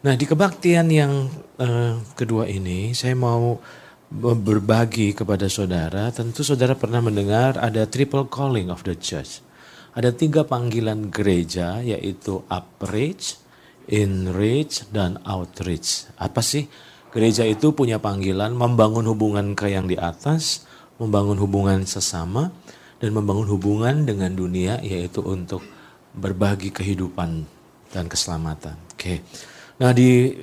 Nah, di kebaktian yang kedua ini saya mau berbagi kepada saudara. Tentu saudara pernah mendengar ada triple calling of the church. Ada 3 panggilan gereja, yaitu upreach, inreach, dan outreach. Apa sih? Gereja itu punya panggilan membangun hubungan ke yang di atas, membangun hubungan sesama, dan membangun hubungan dengan dunia, yaitu untuk berbagi kehidupan dan keselamatan. Oke. Nah, di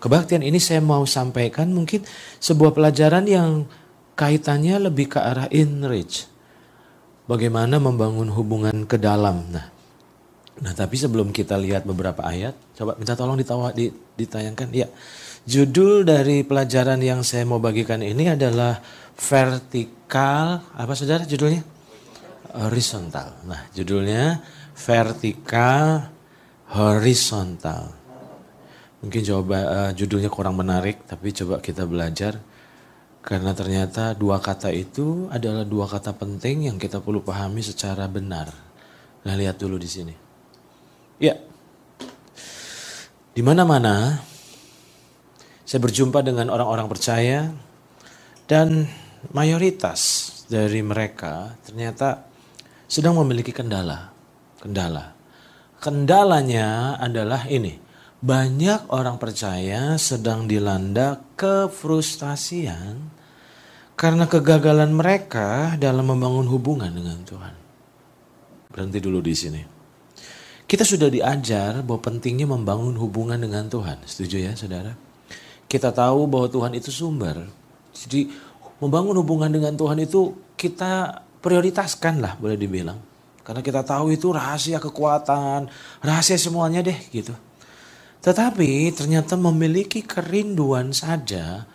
kebaktian ini saya mau sampaikan mungkin sebuah pelajaran yang kaitannya lebih ke arah inreach. Bagaimana membangun hubungan ke dalam. Nah, tapi sebelum kita lihat beberapa ayat, coba minta tolong ditayangkan. Ya, judul dari pelajaran yang saya mau bagikan ini adalah vertikal, apa saudara judulnya? Horizontal. Nah, judulnya vertikal, horizontal. Mungkin judulnya kurang menarik, tapi coba kita belajar. Karena ternyata 2 kata itu adalah 2 kata penting yang kita perlu pahami secara benar. Nah, lihat dulu di sini. Ya, di mana-mana saya berjumpa dengan orang-orang percaya dan mayoritas dari mereka ternyata sedang memiliki kendala. Kendalanya adalah ini. Banyak orang percaya sedang dilanda kefrustasian karena kegagalan mereka dalam membangun hubungan dengan Tuhan. Berhenti dulu di sini. Kita sudah diajar bahwa pentingnya membangun hubungan dengan Tuhan. Setuju ya saudara? Kita tahu bahwa Tuhan itu sumber. Jadi membangun hubungan dengan Tuhan itu kita prioritaskan lah boleh dibilang. Karena kita tahu itu rahasia kekuatan, rahasia semuanya deh gitu. Tetapi ternyata memiliki kerinduan saja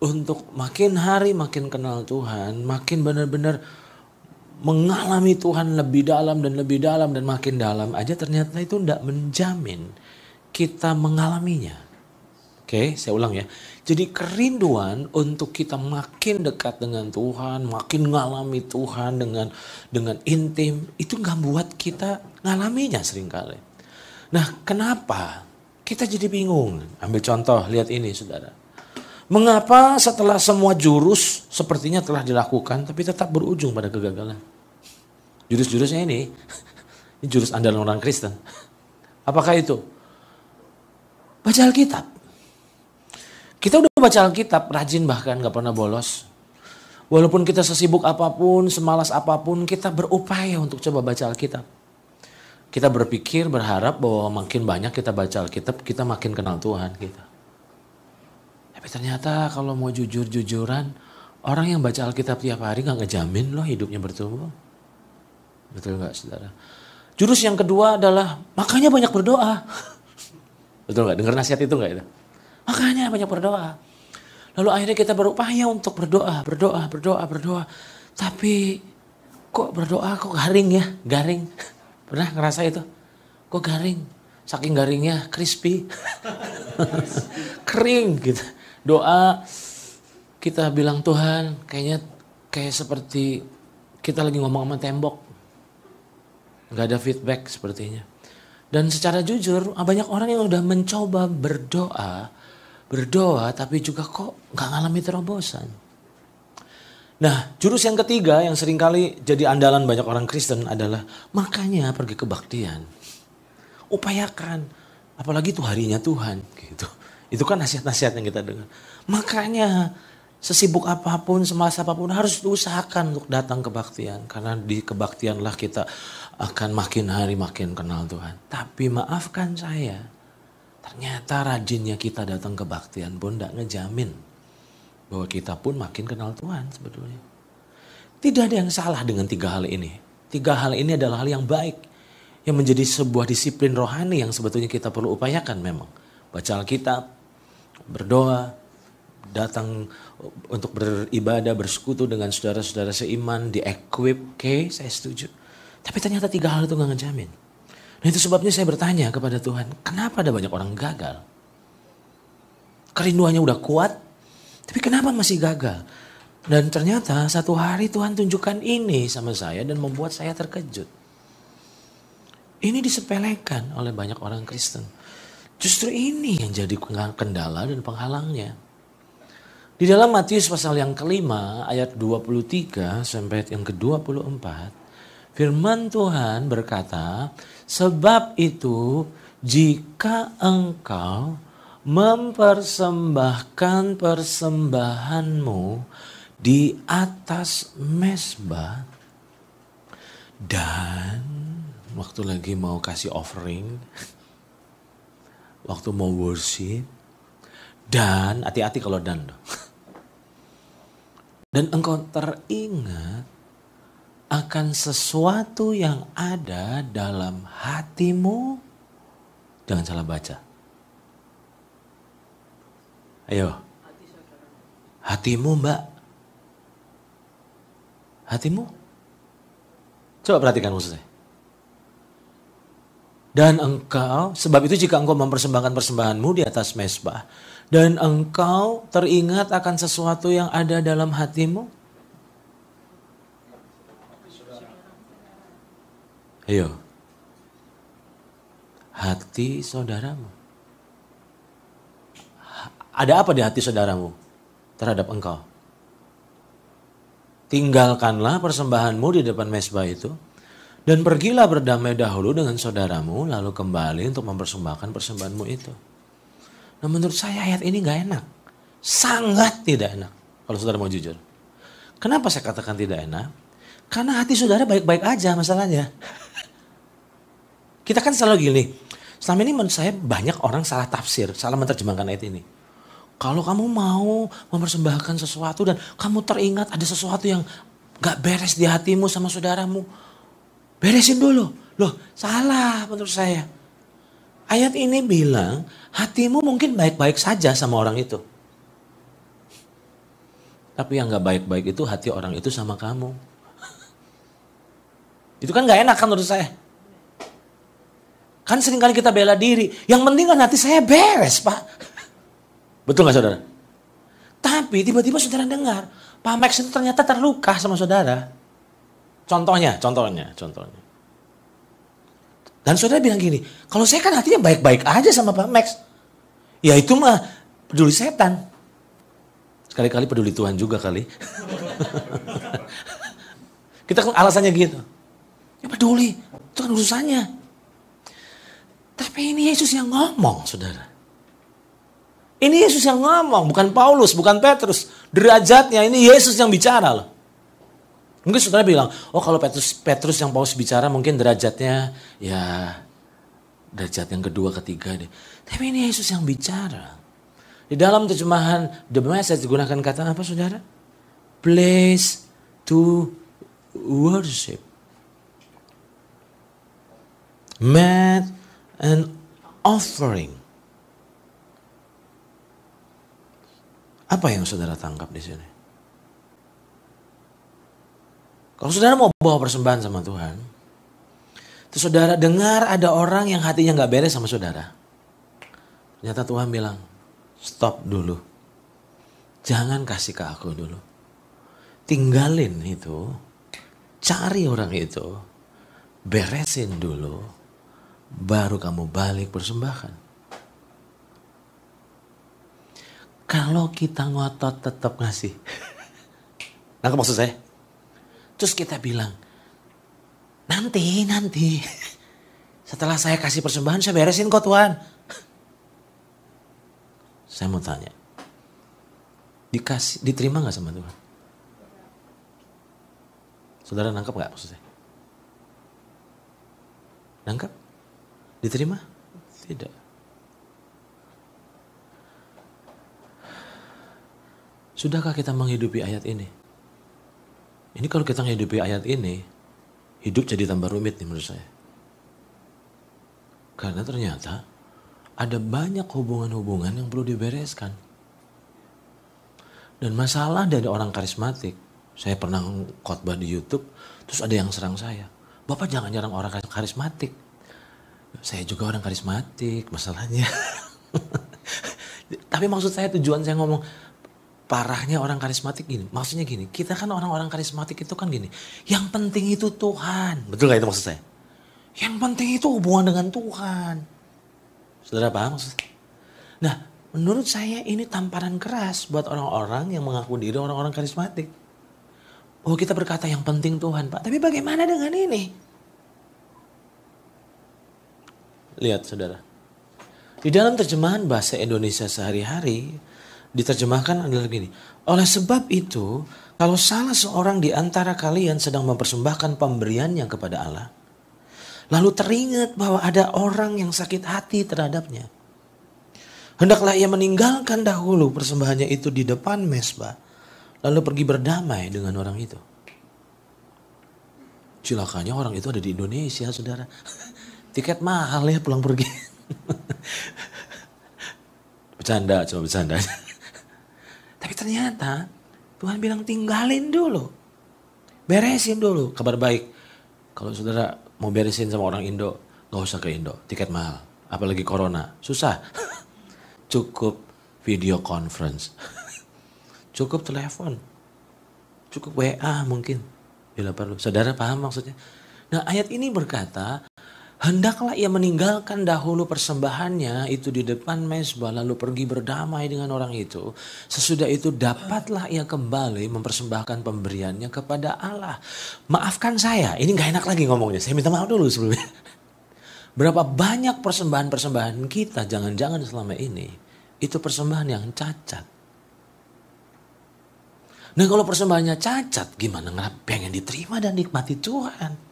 untuk makin hari makin kenal Tuhan, makin benar-benar mengalami Tuhan lebih dalam dan makin dalam aja ternyata itu tidak menjamin kita mengalaminya. Oke, saya ulang ya. Jadi kerinduan untuk kita makin dekat dengan Tuhan, makin mengalami Tuhan dengan intim, itu gak buat kita ngalaminya seringkali. Nah, kenapa? Kita jadi bingung. Ambil contoh, lihat ini saudara. Mengapa setelah semua jurus sepertinya telah dilakukan tapi tetap berujung pada kegagalan? Jurus-jurusnya ini jurus andalan orang Kristen. Apakah itu? Baca Alkitab. Kita udah baca Alkitab, rajin bahkan gak pernah bolos. Walaupun kita sesibuk apapun, semalas apapun, kita berupaya untuk coba baca Alkitab. Kita berpikir, berharap bahwa makin banyak kita baca Alkitab, kita makin kenal Tuhan kita. Tapi ternyata kalau mau jujur-jujuran, orang yang baca Alkitab tiap hari gak ngejamin loh hidupnya bertumbuh. Betul gak saudara? Jurus yang kedua adalah, makanya banyak berdoa. Betul gak? Dengar nasihat itu gak itu? Makanya banyak berdoa. Lalu akhirnya kita berupaya untuk berdoa. Tapi kok berdoa kok garing. Pernah ngerasa itu? Kok garing? Saking garingnya crispy. Kering gitu. Doa kita bilang Tuhan kayak seperti kita lagi ngomong sama tembok. Gak ada feedback sepertinya. Dan secara jujur banyak orang yang udah mencoba berdoa tapi juga kok gak ngalami terobosan. Nah, jurus yang ketiga yang seringkali jadi andalan banyak orang Kristen adalah makanya pergi ke kebaktian. Upayakan, apalagi itu harinya Tuhan gitu. Itu kan nasihat-nasihat yang kita dengar. Makanya sesibuk apapun, semalas apapun harus diusahakan untuk datang ke kebaktian. Karena di kebaktianlah kita akan makin hari makin kenal Tuhan. Tapi maafkan saya, ternyata rajinnya kita datang ke kebaktian pun tidak ngejamin bahwa kita pun makin kenal Tuhan sebetulnya. Tidak ada yang salah dengan 3 hal ini. 3 hal ini adalah hal yang baik. Yang menjadi sebuah disiplin rohani yang sebetulnya kita perlu upayakan memang. Baca Alkitab, berdoa, datang untuk beribadah, bersekutu dengan saudara-saudara seiman, di-equip. Oke, saya setuju. Tapi ternyata 3 hal itu gak ngejamin. Nah itu sebabnya saya bertanya kepada Tuhan, kenapa ada banyak orang gagal? Kerinduannya udah kuat, tapi kenapa masih gagal? Dan ternyata satu hari Tuhan tunjukkan ini sama saya dan membuat saya terkejut. Ini disepelekan oleh banyak orang Kristen. Justru ini yang jadi kendala dan penghalangnya. Di dalam Matius pasal yang kelima ayat 23 sampai ayat yang ke-24. Firman Tuhan berkata, sebab itu jika engkau mempersembahkan persembahanmu di atas mezbah dan waktu lagi mau kasih offering, waktu mau worship, dan hati-hati kalau dan engkau teringat akan sesuatu yang ada dalam hatimu, jangan salah baca. Ayo, hatimu mbak, hatimu, coba perhatikan maksud saya. Dan engkau, sebab itu jika engkau mempersembahkan persembahanmu di atas mezbah, dan engkau teringat akan sesuatu yang ada dalam hatimu. Ayo, hati saudaramu. Ada apa di hati saudaramu terhadap engkau? Tinggalkanlah persembahanmu di depan mezbah itu. Dan pergilah berdamai dahulu dengan saudaramu, lalu kembali untuk mempersembahkan persembahanmu itu. Nah menurut saya ayat ini gak enak. Sangat tidak enak. Kalau saudara mau jujur. Kenapa saya katakan tidak enak? Karena hati saudara baik-baik aja masalahnya. Kita kan selalu gini. Selama ini menurut saya banyak orang salah tafsir, salah menerjemahkan ayat ini. Kalau kamu mau mempersembahkan sesuatu dan kamu teringat ada sesuatu yang gak beres di hatimu sama saudaramu. Beresin dulu. Loh salah menurut saya. Ayat ini bilang hatimu mungkin baik-baik saja sama orang itu. Tapi yang gak baik-baik itu hati orang itu sama kamu. Itu kan gak enak kan menurut saya. Kan seringkali kita bela diri. Yang penting kan hati saya beres pak. Betul gak saudara? Tapi tiba-tiba saudara dengar. Pak Max itu ternyata terluka sama saudara. Contohnya. Dan saudara bilang gini. Kalau saya kan hatinya baik-baik aja sama Pak Max. Ya itu mah peduli setan. Sekali-kali peduli Tuhan juga kali. Kita kan alasannya gitu. Ya peduli. Itu kan urusannya. Tapi ini Yesus yang ngomong, saudara. Ini Yesus yang ngomong, bukan Paulus, bukan Petrus. Derajatnya ini Yesus yang bicara loh. Mungkin saudara bilang, oh kalau Petrus yang Paulus bicara mungkin derajatnya ya derajat yang kedua, ketiga deh. Tapi ini Yesus yang bicara. Di dalam terjemahan The Message digunakan kata apa saudara? Place to worship. An offering. Apa yang saudara tangkap di sini? Kalau saudara mau bawa persembahan sama Tuhan, terus saudara dengar ada orang yang hatinya gak beres sama saudara. Ternyata Tuhan bilang, stop dulu. Jangan kasih ke aku dulu. Tinggalin itu. Cari orang itu. Beresin dulu. Baru kamu balik persembahkan. Kalau kita ngotot tetap ngasih. Nangkep maksud saya? Terus kita bilang, nanti. Setelah saya kasih persembahan saya beresin kok Tuhan. Saya mau tanya. Diterima gak sama Tuhan? Saudara nangkep gak maksud saya? Nangkep? Diterima? Tidak. Sudahkah kita menghidupi ayat ini? Ini kalau kita menghidupi ayat ini, hidup jadi tambah rumit nih menurut saya. Karena ternyata ada banyak hubungan-hubungan yang perlu dibereskan. Dan masalah dari orang karismatik, saya pernah khotbah di YouTube, terus ada yang serang saya. Bapak jangan nyerang orang karismatik. Saya juga orang karismatik, masalahnya. Tapi maksud saya tujuan saya ngomong parahnya orang karismatik gini. Maksudnya gini, kita kan orang-orang karismatik itu kan gini. Yang penting itu Tuhan. Betul gak itu maksud saya? Yang penting itu hubungan dengan Tuhan. Saudara paham maksudnya? Nah, menurut saya ini tamparan keras buat orang-orang yang mengaku diri orang-orang karismatik. Oh, kita berkata yang penting Tuhan, Pak. Tapi bagaimana dengan ini? Lihat, saudara. Di dalam terjemahan bahasa Indonesia sehari-hari, diterjemahkan adalah gini. Oleh sebab itu, kalau salah seorang di antara kalian sedang mempersembahkan pemberiannya kepada Allah, lalu teringat bahwa ada orang yang sakit hati terhadapnya, hendaklah ia meninggalkan dahulu persembahannya itu di depan mezbah, lalu pergi berdamai dengan orang itu. Cilakanya orang itu ada di Indonesia, saudara. Tiket mahal ya pulang pergi. Bercanda, cuma bercanda. Tapi ternyata Tuhan bilang tinggalin dulu. Beresin dulu. Kabar baik. Kalau saudara mau beresin sama orang Indo, gak usah ke Indo. Tiket mahal. Apalagi corona. Susah. Cukup video conference. Cukup telepon. Cukup WA mungkin. Bila perlu. Saudara paham maksudnya? Nah, ayat ini berkata, hendaklah ia meninggalkan dahulu persembahannya itu di depan mezbah, lalu pergi berdamai dengan orang itu. Sesudah itu dapatlah ia kembali mempersembahkan pemberiannya kepada Allah. Maafkan saya, ini gak enak lagi ngomongnya. Saya minta maaf dulu sebelumnya. Berapa banyak persembahan-persembahan kita jangan-jangan selama ini itu persembahan yang cacat. Nah, kalau persembahannya cacat, gimana pengen diterima dan nikmati Tuhan?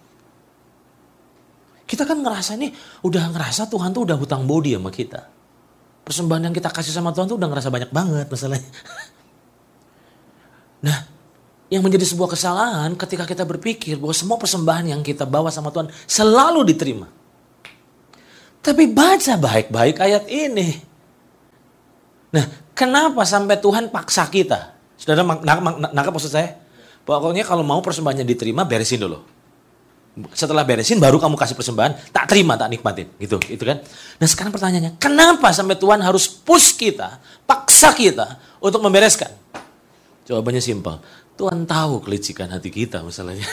Kita kan ngerasa Tuhan tuh udah hutang budi sama kita. Persembahan yang kita kasih sama Tuhan tuh udah ngerasa banyak banget masalahnya. Nah, yang menjadi sebuah kesalahan ketika kita berpikir bahwa semua persembahan yang kita bawa sama Tuhan selalu diterima. Tapi baca baik-baik ayat ini. Nah, kenapa sampai Tuhan paksa kita? Saudara nangkap maksud saya? Pokoknya kalau mau persembahannya diterima, beresin dulu. Setelah beresin baru kamu kasih persembahan, tak terima, tak nikmatin, gitu kan. Nah, sekarang pertanyaannya, kenapa sampai Tuhan harus push kita, paksa kita untuk membereskan? Jawabannya simpel. Tuhan tahu kelicikan hati kita masalahnya.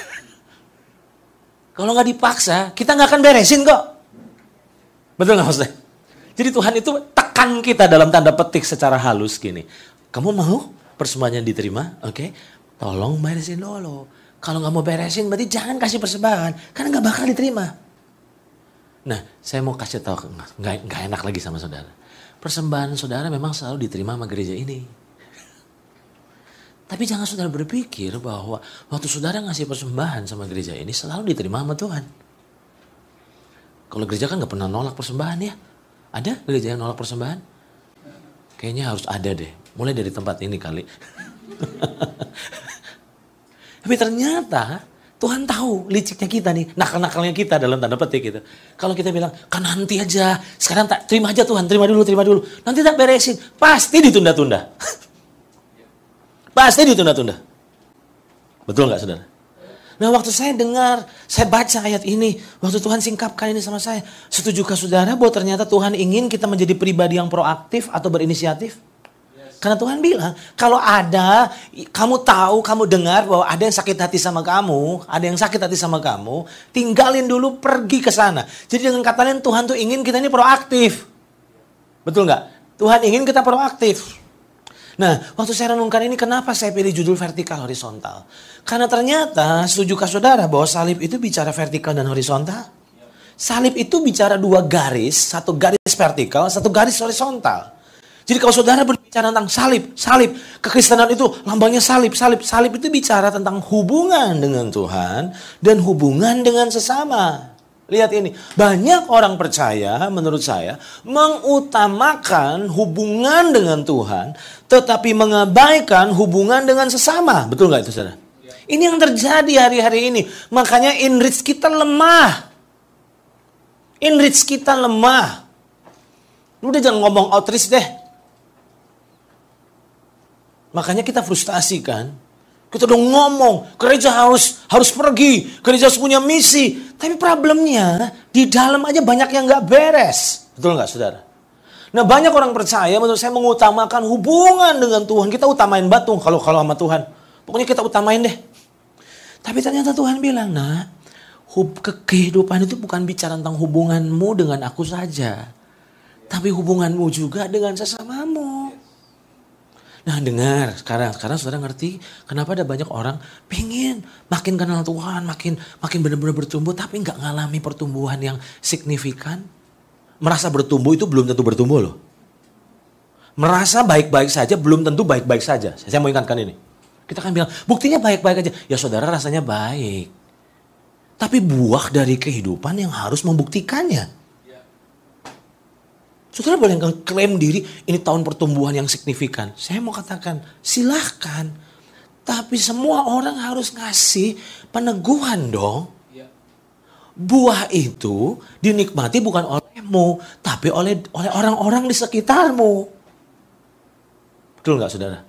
Kalau nggak dipaksa, kita nggak akan beresin kok. Betul nggak maksudnya? Jadi Tuhan itu tekan kita dalam tanda petik secara halus gini. Kamu mau persembahannya diterima? Oke. Tolong beresin dulu. Kalau nggak mau beresin berarti jangan kasih persembahan. Karena nggak bakal diterima. Nah, saya mau kasih tahu, nggak enak lagi sama saudara. Persembahan saudara memang selalu diterima sama gereja ini. Tapi jangan saudara berpikir bahwa waktu saudara ngasih persembahan sama gereja ini selalu diterima sama Tuhan. Kalau gereja kan nggak pernah nolak persembahan ya. Ada gereja yang nolak persembahan? Kayaknya harus ada deh. Mulai dari tempat ini kali. Tapi ternyata Tuhan tahu liciknya kita nih. Nakal-nakalnya kita dalam tanda petik gitu. Kalau kita bilang, kan nanti aja. Sekarang tak terima aja Tuhan. Terima dulu. Nanti tak beresin. Pasti ditunda-tunda. Pasti ditunda-tunda. Betul gak saudara? Nah, waktu saya dengar, saya baca ayat ini. Waktu Tuhan singkapkan ini sama saya. Setujukah saudara bahwa ternyata Tuhan ingin kita menjadi pribadi yang proaktif atau berinisiatif? Karena Tuhan bilang, kalau ada, kamu tahu, kamu dengar bahwa ada yang sakit hati sama kamu, tinggalin dulu, pergi ke sana. Jadi dengan kata lain, Tuhan tuh ingin kita ini proaktif. Betul nggak? Tuhan ingin kita proaktif. Nah, waktu saya renungkan ini, kenapa saya pilih judul vertikal horizontal? Karena ternyata, setujukah saudara bahwa salib itu bicara vertikal dan horizontal? Salib itu bicara dua garis, satu garis vertikal, satu garis horizontal. Jadi kalau saudara berbicara tentang salib, kekristenan itu lambangnya salib itu bicara tentang hubungan dengan Tuhan dan hubungan dengan sesama. Lihat ini, banyak orang percaya menurut saya mengutamakan hubungan dengan Tuhan tetapi mengabaikan hubungan dengan sesama. Betul gak itu saudara? Ini yang terjadi hari-hari ini. Makanya inreach kita lemah. Lu udah jangan ngomong outreach deh. Makanya kita frustasi kan. Kita udah ngomong, gereja harus pergi, gereja harus punya misi. Tapi problemnya, di dalam aja banyak yang gak beres. Betul gak saudara? Nah, banyak orang percaya menurut saya mengutamakan hubungan dengan Tuhan. Kita utamain batu kalau sama Tuhan. Pokoknya kita utamain deh. Tapi ternyata Tuhan bilang, kehidupan itu bukan bicara tentang hubunganmu dengan aku saja. tapi hubunganmu juga dengan sesamamu. Nah dengar, sekarang saudara ngerti kenapa ada banyak orang pengen makin kenal Tuhan, makin benar-benar bertumbuh, tapi nggak ngalami pertumbuhan yang signifikan. Merasa bertumbuh itu belum tentu bertumbuh loh. Merasa baik-baik saja belum tentu baik-baik saja. Saya mau ingatkan ini. Kita kan bilang buktinya baik-baik aja. Ya saudara rasanya baik. Tapi buah dari kehidupan yang harus membuktikannya. Saudara boleh klaim diri ini tahun pertumbuhan yang signifikan. Saya mau katakan silahkan. Tapi semua orang harus ngasih peneguhan dong. Buah itu dinikmati bukan olehmu. Tapi oleh orang-orang di sekitarmu. Betul gak saudara?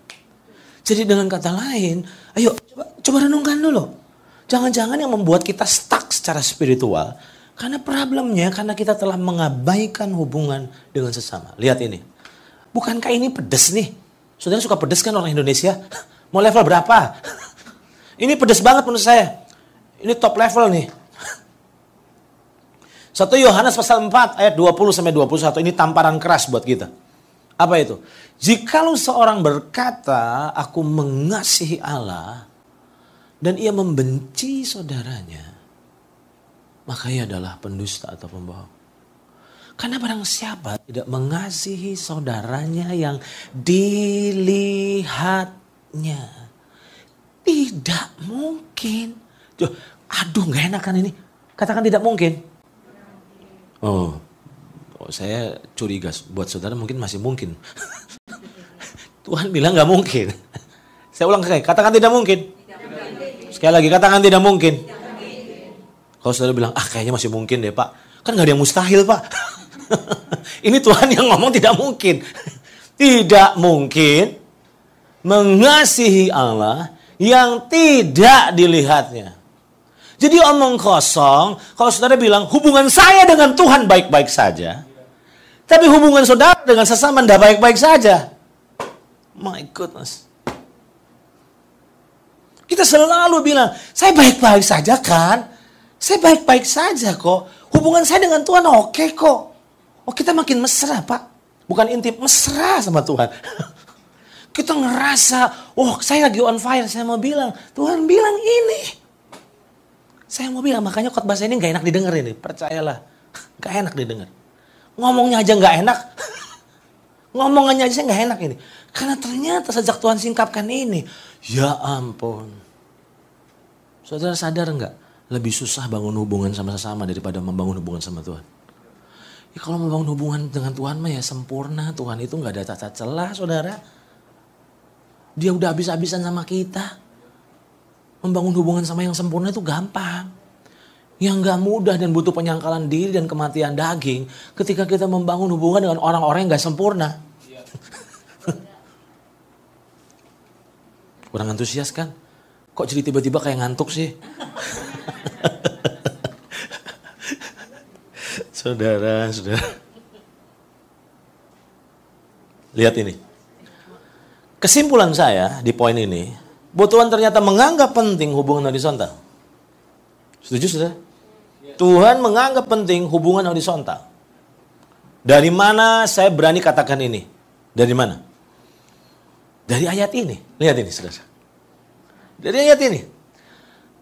Jadi dengan kata lain, ayo coba renungkan dulu. Jangan-jangan yang membuat kita stuck secara spiritual. Karena problemnya, karena kita telah mengabaikan hubungan dengan sesama. Lihat ini. Bukankah ini pedes nih? Saudara suka pedes kan orang Indonesia? Mau level berapa? Ini pedes banget menurut saya. Ini top level nih. 1 Yohanes pasal 4 ayat 20-21. Ini tamparan keras buat kita. Apa itu? Jikalau seorang berkata, aku mengasihi Allah, dan ia membenci saudaranya, maka ia adalah pendusta atau pembohong. Karena barang siapa tidak mengasihi saudaranya yang dilihatnya, tidak mungkin. Aduh gak enak kan ini. Katakan tidak mungkin. Oh saya curiga buat saudara mungkin masih mungkin. Tuhan bilang gak mungkin. Saya ulang sekali, katakan tidak mungkin. Sekali lagi, katakan tidak mungkin. Kalau saudara bilang, kayaknya masih mungkin deh Pak. Kan gak ada yang mustahil Pak. Ini Tuhan yang ngomong tidak mungkin. Tidak mungkin mengasihi Allah yang tidak dilihatnya. Jadi omong kosong, kalau saudara bilang hubungan saya dengan Tuhan baik-baik saja. Tapi hubungan saudara dengan sesama tidak baik-baik saja. My goodness. Kita selalu bilang, saya baik-baik saja kan? Saya baik-baik saja kok. Hubungan saya dengan Tuhan oke kok. Oh kita makin mesra Pak. Bukan intim, mesra sama Tuhan. Kita ngerasa, saya lagi on fire. Saya mau bilang, Tuhan bilang ini. Saya mau bilang, makanya khotbah saya ini gak enak didengar ini. Percayalah, gak enak didengar. Ngomongnya aja gak enak. Ngomongannya aja gak enak ini. Karena ternyata sejak Tuhan singkapkan ini. Ya ampun. Saudara sadar gak? Lebih susah bangun hubungan sama sesama daripada membangun hubungan sama Tuhan. Ya kalau membangun hubungan dengan Tuhan mah ya sempurna. Tuhan itu gak ada cacat celah saudara. Dia udah habis-habisan sama kita. Membangun hubungan sama yang sempurna itu gampang. Yang gak mudah dan butuh penyangkalan diri dan kematian daging. Ketika kita membangun hubungan dengan orang-orang yang gak sempurna. Kurang antusias kan? Kok jadi tiba-tiba kayak ngantuk sih? Saudara. Lihat ini. Kesimpulan saya di poin ini, bahwa Tuhan ternyata menganggap penting hubungan horizontal. Setuju saudara? Tuhan menganggap penting hubungan horizontal. Dari mana saya berani katakan ini? Dari mana? Dari ayat ini. Lihat ini saudara. Dari ayat ini.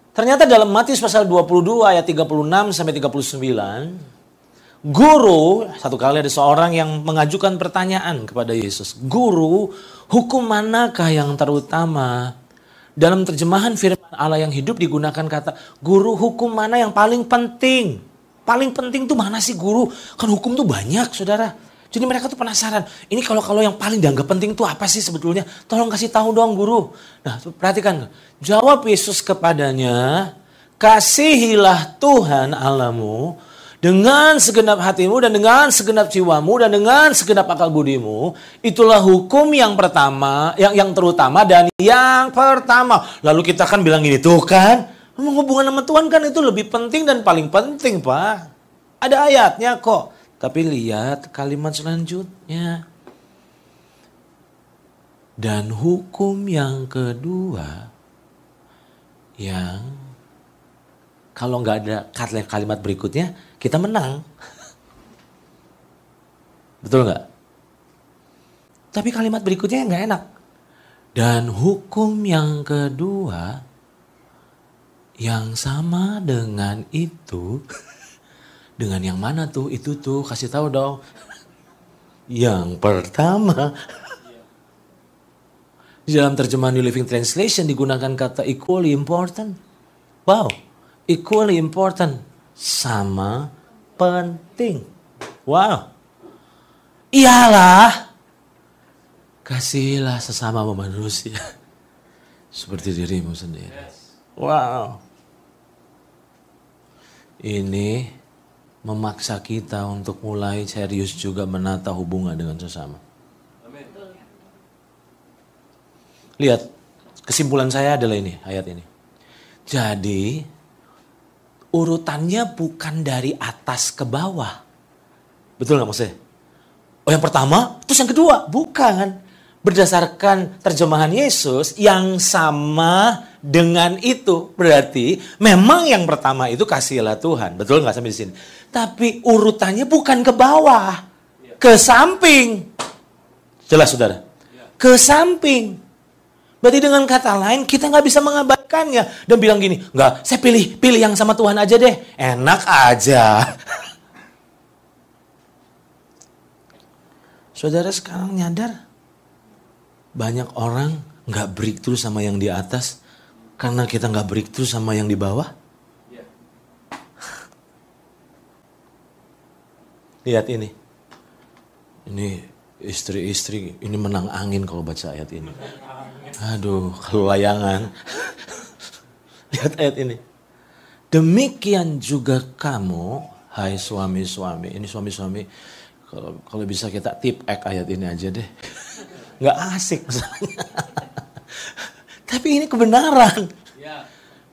Ternyata dalam Matius pasal 22 ayat 36 sampai 39. Guru, satu kali ada seorang yang mengajukan pertanyaan kepada Yesus. Guru, hukum manakah yang terutama? Dalam terjemahan firman Allah yang hidup digunakan kata, guru hukum mana yang paling penting? Paling penting tuh mana sih guru? Kan hukum tuh banyak saudara. Jadi mereka tuh penasaran. Ini kalau yang paling dianggap penting tuh apa sih sebetulnya? Tolong kasih tahu dong guru. Nah perhatikan. Jawab Yesus kepadanya. Kasihilah Tuhan Allahmu dengan segenap hatimu dan dengan segenap jiwamu dan dengan segenap akal budimu. Itulah hukum yang pertama, yang terutama dan yang pertama. Lalu kita kan bilang gini, tuh kan, hubungan sama Tuhan kan itu lebih penting dan paling penting Pak. Ada ayatnya kok. Tapi lihat kalimat selanjutnya. Dan hukum yang kedua, yang kalau nggak ada kalimat berikutnya, kita menang. Betul nggak? Tapi kalimat berikutnya nggak enak. Dan hukum yang kedua yang sama dengan itu, dengan yang mana tuh? Itu tuh, kasih tahu dong. Yang pertama, di dalam terjemahan New Living Translation digunakan kata equally important. Wow, equally important, sama penting. Wow, ialah kasihilah sesama manusia seperti dirimu sendiri. Wow. Ini memaksa kita untuk mulai serius juga menata hubungan dengan sesama. Lihat, kesimpulan saya adalah ini, ayat ini. Jadi, urutannya bukan dari atas ke bawah. Betul nggak maksudnya? Oh yang pertama, terus yang kedua. Bukan. Berdasarkan terjemahan Yesus yang sama dengan itu. Berarti memang yang pertama itu kasihilah Tuhan. Betul nggak sampai di sini? Tapi urutannya bukan ke bawah. Ke samping. Jelas saudara? Ke samping. Berarti dengan kata lain kita nggak bisa mengabaikannya. Dan bilang gini, nggak, saya pilih yang sama Tuhan aja deh. Enak aja. Saudara sekarang nyadar? Banyak orang nggak breakthrough sama yang di atas karena kita nggak breakthrough sama yang di bawah. Lihat ini. Ini istri-istri ini menang angin kalau baca ayat ini. Aduh, kalau layangan. Lihat ayat ini. Demikian juga kamu, hai suami-suami. Ini suami-suami, kalau bisa kita tip ayat ini aja deh. Nggak asik misalnya. Tapi ini kebenaran.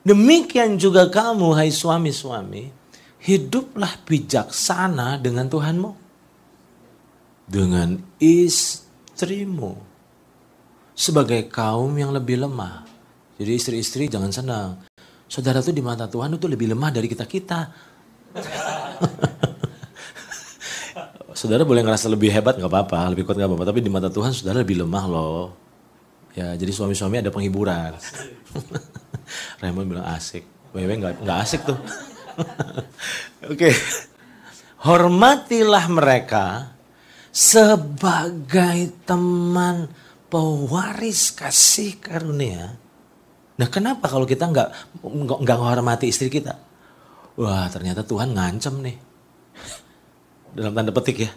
Demikian juga kamu, hai suami-suami, hiduplah bijaksana dengan Tuhanmu. Dengan istrimu. Sebagai kaum yang lebih lemah. Jadi istri-istri jangan senang. Saudara tuh di mata Tuhan itu lebih lemah dari kita-kita. Saudara boleh ngerasa lebih hebat gak apa-apa, lebih kuat gak apa-apa. Tapi di mata Tuhan saudara lebih lemah loh. Ya jadi suami-suami ada penghiburan. Raymond bilang asik. Wewe gak asik tuh. Oke. Hormatilah mereka sebagai teman pewaris kasih karunia. Nah kenapa kalau kita nggak menghormati istri kita? Wah ternyata Tuhan ngancem nih. Dalam tanda petik ya.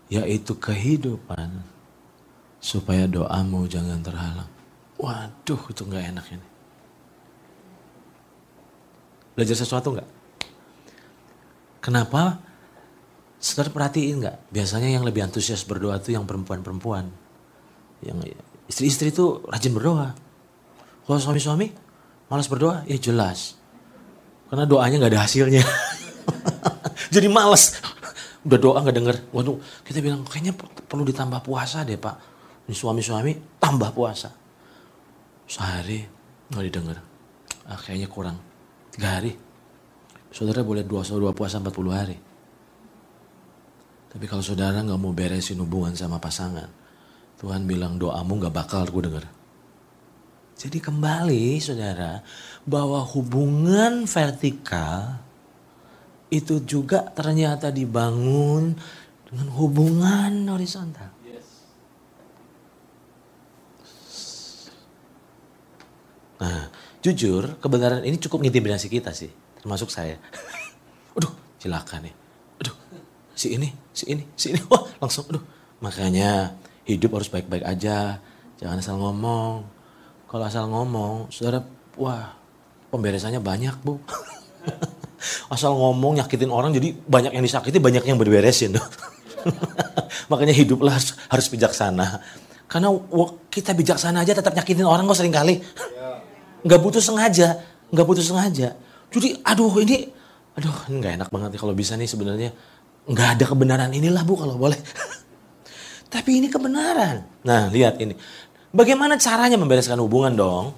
Yaitu kehidupan. Supaya doamu jangan terhalang. Waduh itu nggak enak ini. Belajar sesuatu nggak? Kenapa? Saudara perhatiin nggak? Biasanya yang lebih antusias berdoa itu yang perempuan-perempuan. Yang istri-istri itu rajin berdoa. Kalau suami-suami malas berdoa, ya jelas. Karena doanya nggak ada hasilnya. Jadi malas. Udah doa nggak denger. Waduh, kita bilang kayaknya perlu ditambah puasa deh Pak. Ini suami-suami tambah puasa. Sehari nggak didengar. Kayaknya kurang. 3 hari. Saudara boleh dua puasa 40 hari. Tapi kalau saudara nggak mau beresin hubungan sama pasangan, Tuhan bilang doamu nggak bakal aku dengar. Jadi kembali saudara, bahwa hubungan vertikal itu juga ternyata dibangun dengan hubungan horizontal. Nah, jujur kebenaran ini cukup ngintimidasi kita sih, termasuk saya. Aduh, silakan ya. Aduh, si ini. Wah, langsung aduh. Makanya hidup harus baik-baik aja. Jangan asal ngomong. Kalau asal ngomong, saudara, wah, pemberesannya banyak, Bu. Asal ngomong nyakitin orang jadi banyak yang disakiti, banyak yang berberesin. Makanya hiduplah harus bijaksana. Karena kita bijaksana aja tetap nyakitin orang kok seringkali. Nggak butuh sengaja. Jadi ini nggak enak banget nih kalau bisa nih sebenarnya. Nggak ada kebenaran inilah Bu kalau boleh. Tapi ini kebenaran. Nah lihat ini. Bagaimana caranya membereskan hubungan dong?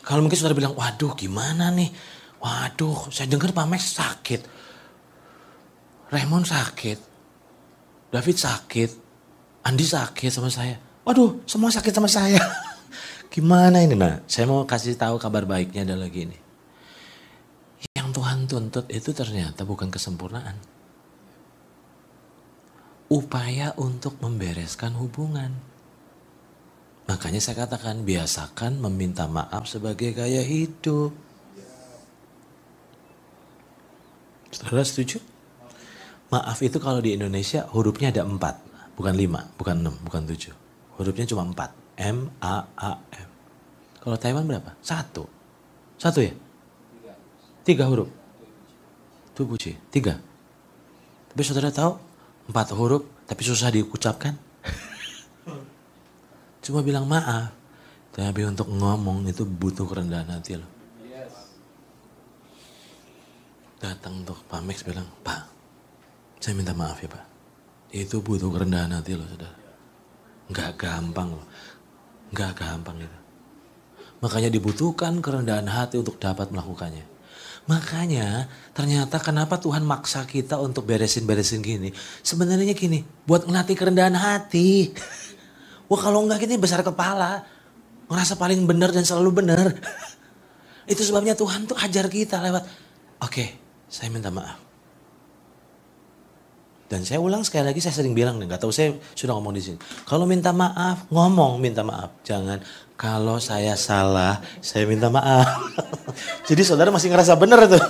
Kalau mungkin saudara bilang, waduh gimana nih? Waduh saya dengar Pak Max sakit. Raymond sakit. David sakit, Andi sakit sama saya. Waduh, semua sakit sama saya. Gimana ini? Nah, saya mau kasih tahu kabar baiknya adalah gini. Yang Tuhan tuntut itu ternyata bukan kesempurnaan. Upaya untuk membereskan hubungan. Makanya saya katakan biasakan meminta maaf sebagai gaya hidup. Saudara setuju? Maaf itu kalau di Indonesia hurufnya ada 4. Bukan 5, bukan 6, bukan 7. Hurufnya cuma 4. M-A-A-F. Kalau Taiwan berapa? 1. 1 ya? 3 huruf. Itu puji. 3. Tapi saudara tahu 4 huruf tapi susah diucapkan. Cuma bilang maaf. Tapi untuk ngomong itu butuh kerendahan hati loh. Datang untuk Pak Max bilang, Pak, saya minta maaf ya Pak. Itu butuh kerendahan hati loh saudara. Nggak gampang loh. Nggak gampang itu. Makanya dibutuhkan kerendahan hati untuk dapat melakukannya. Makanya ternyata kenapa Tuhan maksa kita untuk beresin-beresin gini. Sebenarnya gini, buat ngelatih kerendahan hati. Wah kalau enggak kita besar kepala. Ngerasa paling benar dan selalu benar. Itu sebabnya Tuhan tuh ajar kita lewat. Oke, saya minta maaf. Dan saya ulang sekali lagi, saya sering bilang, nggak tahu saya sudah ngomong di sini. Kalau minta maaf, ngomong minta maaf. Jangan, kalau saya salah, saya minta maaf. Jadi saudara masih ngerasa benar tuh.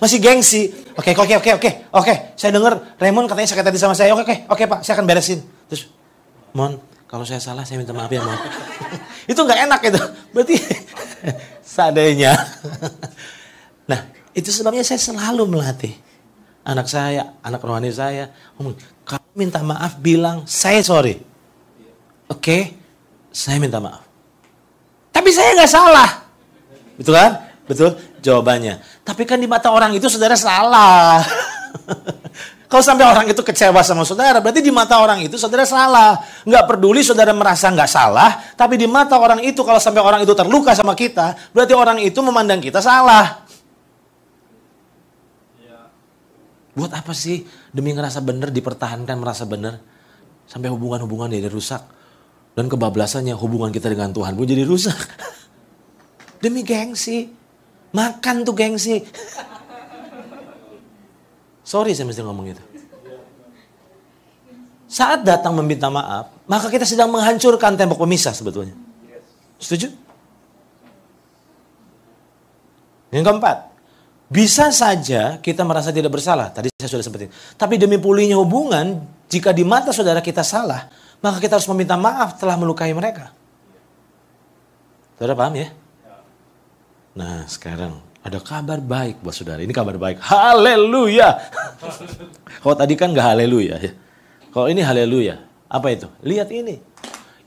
Masih gengsi. Oke. Saya dengar Raymond katanya sakit hati sama saya. Oke Pak, saya akan beresin. Terus, Mon, kalau saya salah, saya minta maaf ya Mon. Itu nggak enak itu. Berarti seadanya. Nah, itu sebabnya saya selalu melatih anak saya, anak rohani saya. Kalau minta maaf bilang, saya sorry. Oke, saya minta maaf. Tapi saya nggak salah. Betul kan? Betul jawabannya. Tapi kan di mata orang itu saudara salah. Kalau sampai orang itu kecewa sama saudara, berarti di mata orang itu saudara salah. Nggak peduli saudara merasa nggak salah, tapi di mata orang itu kalau sampai orang itu terluka sama kita, berarti orang itu memandang kita salah. Buat apa sih demi ngerasa benar dipertahankan merasa benar sampai hubungan-hubungan jadi rusak dan kebablasannya hubungan kita dengan Tuhan pun jadi rusak. Demi gengsi. Makan tuh gengsi. Sorry saya mesti ngomong itu. Saat datang meminta maaf, maka kita sedang menghancurkan tembok pemisah sebetulnya. Setuju? Yang keempat. Bisa saja kita merasa tidak bersalah. Tadi saya sudah sebutin. Tapi demi pulihnya hubungan, jika di mata saudara kita salah, maka kita harus meminta maaf telah melukai mereka. Saudara paham ya? Nah sekarang ada kabar baik buat saudara. Ini kabar baik. Haleluya. Kalau tadi kan gak haleluya ya. Kalau ini haleluya. Apa itu? Lihat ini.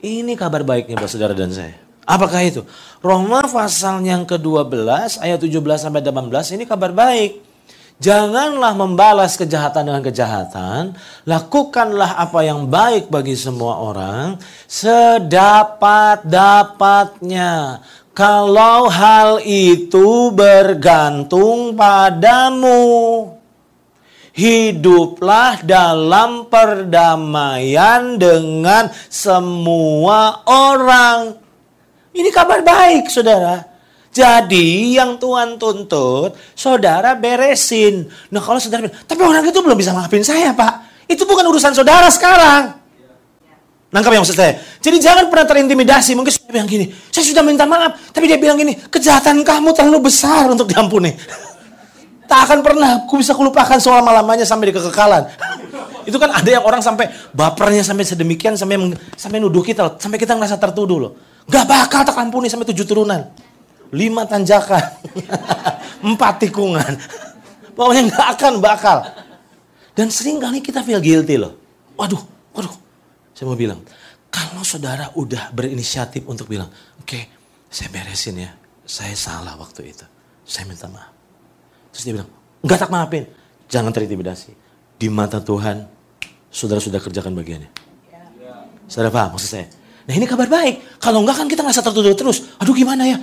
Ini kabar baiknya buat saudara dan saya. Apakah itu? Roma pasal yang ke-12 ayat 17 sampai 18 ini kabar baik. Janganlah membalas kejahatan dengan kejahatan, lakukanlah apa yang baik bagi semua orang sedapat-dapatnya. Kalau hal itu bergantung padamu, hiduplah dalam perdamaian dengan semua orang. Ini kabar baik, saudara. Jadi yang Tuhan tuntut, saudara beresin. Nah kalau saudara bilang, tapi orang itu belum bisa maafin saya Pak. Itu bukan urusan saudara sekarang. Nangkap yang maksud saya? Jadi jangan pernah terintimidasi. Mungkin saudara bilang gini, saya sudah minta maaf. Tapi dia bilang gini, kejahatan kamu terlalu besar untuk diampuni. Tak akan pernah aku bisa kulupakan selama-lamanya sampai di kekekalan. Itu kan ada yang orang sampai bapernya sampai sedemikian, sampai nuduh kita. Sampai kita ngerasa tertuduh loh. Gak bakal tak ampuni sampai 7 turunan. 5 tanjakan. 4 tikungan. Pokoknya gak akan bakal. Dan sering kali kita feel guilty loh. Waduh. Saya mau bilang. Kalau saudara udah berinisiatif untuk bilang. Oke, saya beresin ya. Saya salah waktu itu. Saya minta maaf. Terus dia bilang. Gak tak maafin. Jangan terintimidasi. Di mata Tuhan. Saudara sudah kerjakan bagiannya. Saudara paham maksud saya? Nah ini kabar baik. Kalau enggak kan kita ngerasa tertuduh terus. Aduh gimana ya?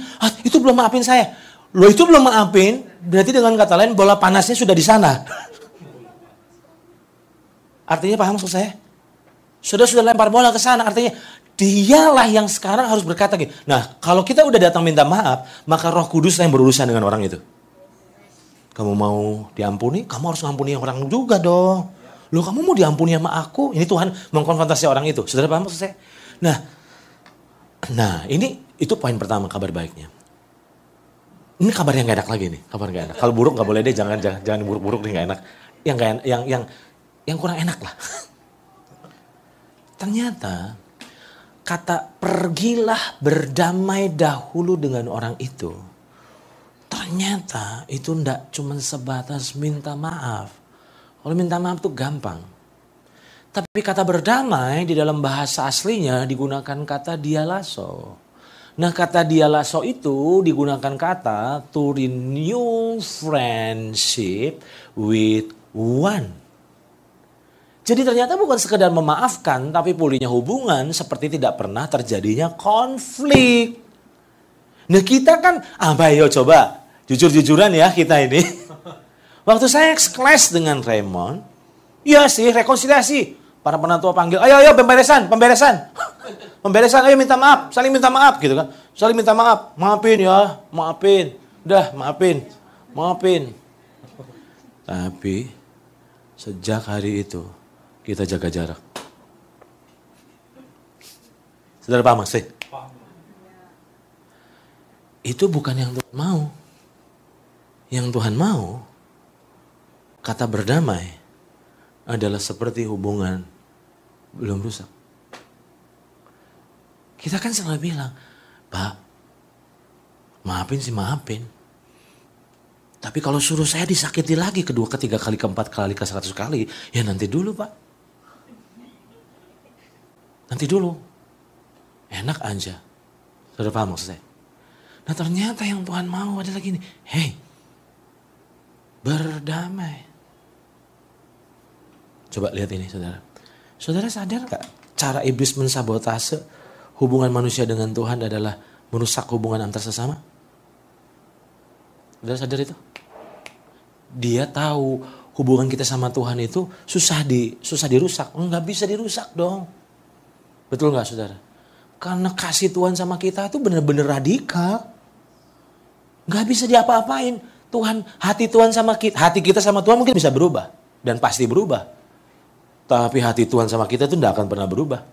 Itu belum maafin saya. Loh itu belum maafin. Berarti dengan kata lain bola panasnya sudah di sana. Artinya paham maksud saya? Sudah lempar bola ke sana, artinya dialah yang sekarang harus berkata gitu. Nah, kalau kita udah datang minta maaf, maka Roh Kudus yang berurusan dengan orang itu. Kamu mau diampuni, kamu harus ngampuni orang juga dong. Loh, kamu mau diampuni sama aku? Ini Tuhan mengkonfrontasi orang itu. Saudara paham maksud saya? Nah, itu poin pertama, kabar baiknya. Ini kabar yang gak enak lagi nih, kabar gak enak. Kalau buruk gak boleh deh, jangan buruk-buruk nih, gak enak. Yang kurang enak lah. Ternyata kata pergilah berdamai dahulu dengan orang itu. Ternyata itu ndak cuma sebatas minta maaf. Kalau minta maaf tuh gampang. Tapi kata berdamai di dalam bahasa aslinya digunakan kata dialaso. Nah, kata dialaso itu digunakan kata to renew friendship with one. Jadi ternyata bukan sekedar memaafkan, tapi pulihnya hubungan seperti tidak pernah terjadinya konflik. Nah, kita kan, ayo coba, jujur-jujuran ya kita ini. Waktu saya kelas dengan Raymond, ya sih rekonsiliasi. Para penatua panggil, ayo pemberesan. Pemberesan, ayo minta maaf, saling minta maaf gitu kan. Saling minta maaf, maafin. Udah, maafin. Tapi sejak hari itu, kita jaga jarak. Saudara paham sih? Itu bukan yang Tuhan mau. Yang Tuhan mau, kata berdamai adalah seperti hubungan belum rusak. Kita kan selalu bilang, Pak, maafin. Tapi kalau suruh saya disakiti lagi kedua, ketiga kali, keempat kali, ke 100 kali, ya nanti dulu Pak. Nanti dulu. Enak aja. Sudah paham maksud saya? Nah, ternyata yang Tuhan mau adalah gini. Hei, berdamai. Coba lihat ini saudara. Saudara sadar gak cara iblis mensabotase hubungan manusia dengan Tuhan adalah merusak hubungan antar sesama? Saudara sadar itu? Dia tahu hubungan kita sama Tuhan itu susah dirusak. Nggak bisa dirusak dong. Betul nggak saudara? Karena kasih Tuhan sama kita itu benar-benar radikal. Nggak bisa diapa-apain. Hati Tuhan sama kita, hati kita sama Tuhan mungkin bisa berubah. Dan pasti berubah. Tapi hati Tuhan sama kita itu nggak akan pernah berubah.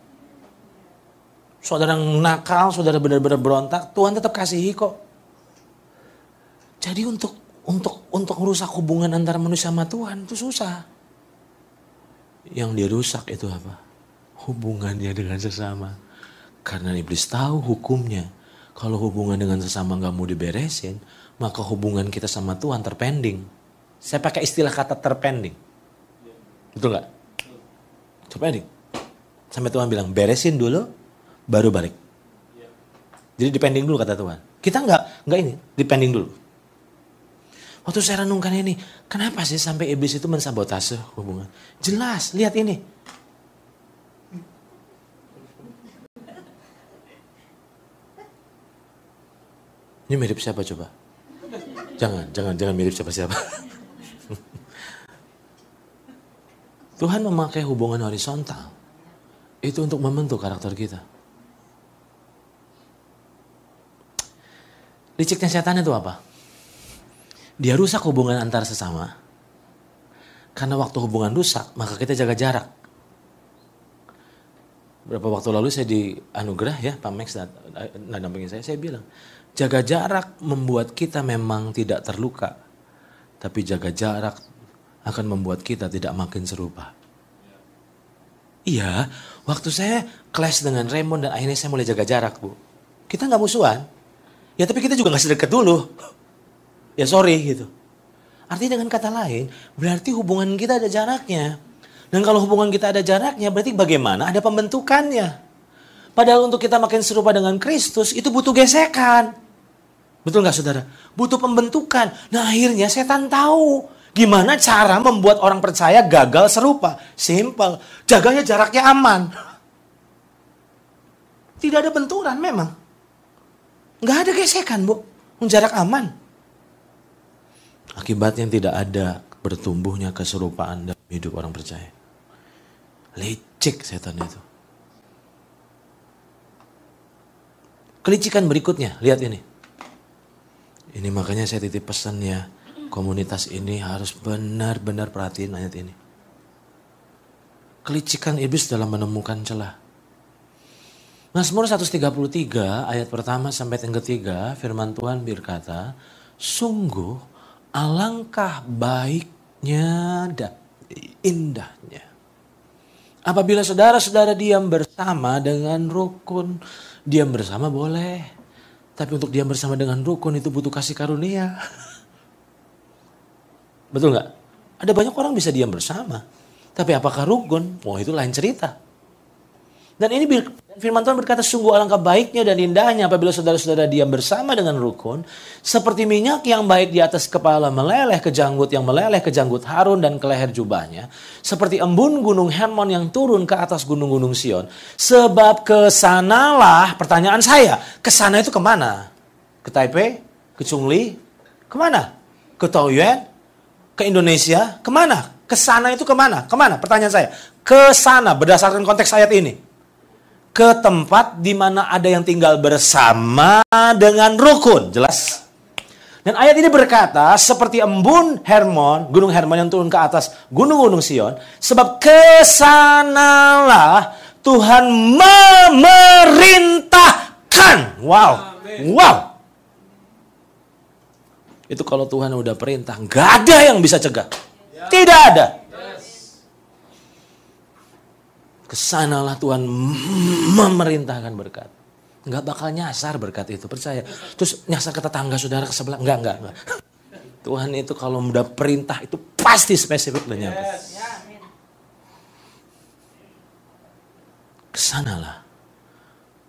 Saudara nakal, saudara benar-benar berontak, Tuhan tetap kasihi kok. Jadi untuk merusak hubungan antara manusia sama Tuhan itu susah. Yang dia rusak itu apa? Hubungannya dengan sesama. Karena iblis tahu hukumnya. Kalau hubungan dengan sesama gak mau diberesin, maka hubungan kita sama Tuhan terpending. Saya pakai istilah kata terpending. Betul gak? Terpending. Sampai Tuhan bilang beresin dulu, baru balik. Jadi dipending dulu kata Tuhan. Kita nggak ini, dipending dulu. Waktu saya renungkan ini, kenapa sih sampai iblis itu mensabotase hubungan? Jelas, lihat ini. Ini mirip siapa coba? Jangan mirip siapa-siapa. Tuhan memakai hubungan horizontal itu untuk membentuk karakter kita. Liciknya setan itu apa? Dia rusak hubungan antar sesama. Karena waktu hubungan rusak, maka kita jaga jarak. Beberapa waktu lalu saya di anugerah ya, Pak Max dampingin saya bilang, jaga jarak membuat kita memang tidak terluka. Tapi jaga jarak akan membuat kita tidak makin serupa. Iya, waktu saya clash dengan Raymond dan akhirnya saya mulai jaga jarak, Bu. Kita gak musuhan. Ya tapi kita juga gak sedekat dulu. Ya sorry gitu. Artinya dengan kata lain, berarti hubungan kita ada jaraknya. Dan kalau hubungan kita ada jaraknya, berarti bagaimana ada pembentukannya. Padahal untuk kita makin serupa dengan Kristus, itu butuh gesekan. Betul gak saudara? Butuh pembentukan. Nah akhirnya setan tahu gimana cara membuat orang percaya gagal serupa. Simple. Jaganya jaraknya aman. Tidak ada benturan memang. Gak ada gesekan, Bu. Jarak aman. Akibatnya tidak ada bertumbuhnya keserupaan dalam hidup orang percaya. Licik setan itu. Kelicikan berikutnya, lihat ini. Ini makanya saya titip pesan ya, komunitas ini harus benar-benar perhatiin ayat ini. Kelicikan iblis dalam menemukan celah. Mazmur 133 ayat pertama sampai yang ketiga, firman Tuhan berkata, sungguh alangkah baiknya dan indahnya apabila saudara-saudara diam bersama dengan rukun. Diam bersama boleh, tapi untuk diam bersama dengan rukun itu butuh kasih karunia. Betul nggak? Ada banyak orang bisa diam bersama, tapi apakah rukun? Oh, itu lain cerita. Dan ini firman Tuhan berkata, sungguh alangkah baiknya dan indahnya apabila saudara-saudara diam bersama dengan rukun, seperti minyak yang baik di atas kepala meleleh ke janggut, yang meleleh ke janggut Harun dan ke leher jubahnya, seperti embun gunung Hermon yang turun ke atas gunung-gunung Sion. Sebab kesanalah, pertanyaan saya, kesana itu kemana? Ke Taipei? Ke Chungli? Kemana? Ke Taoyuan? Ke Indonesia? Kemana? Kesana itu kemana? Kemana? Pertanyaan saya. Kesana berdasarkan konteks ayat ini. Ke tempat di mana ada yang tinggal bersama dengan rukun. Jelas? Dan ayat ini berkata, seperti embun Hermon, gunung Hermon yang turun ke atas gunung-gunung Sion, sebab kesanalah Tuhan memerintahkan. Wow. Wow. Itu kalau Tuhan udah perintah, nggak ada yang bisa cegah. Tidak ada. Kesanalah Tuhan memerintahkan berkat. Nggak bakal nyasar berkat itu, percaya. Terus nyasar ke tetangga saudara ke sebelah. Enggak. Tuhan itu kalau udah perintah itu pasti spesifik dan nyampe. Kesanalah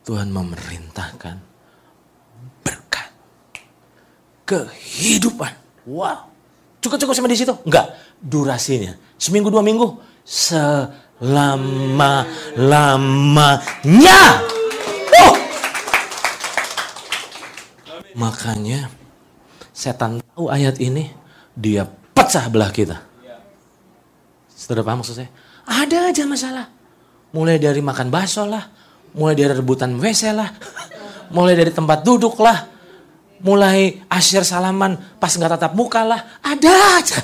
Tuhan memerintahkan berkat. Kehidupan. Wow. Cukup sampai di situ? Enggak. Durasinya. Seminggu 2 minggu. Selama-lamanya. Makanya setan tahu ayat ini, dia pecah belah kita. Saudara paham maksud saya? Ada aja masalah. Mulai dari makan bakso lah, mulai dari rebutan WC lah, mulai dari tempat duduk lah, mulai asyir salaman pas nggak tatap muka lah, ada aja.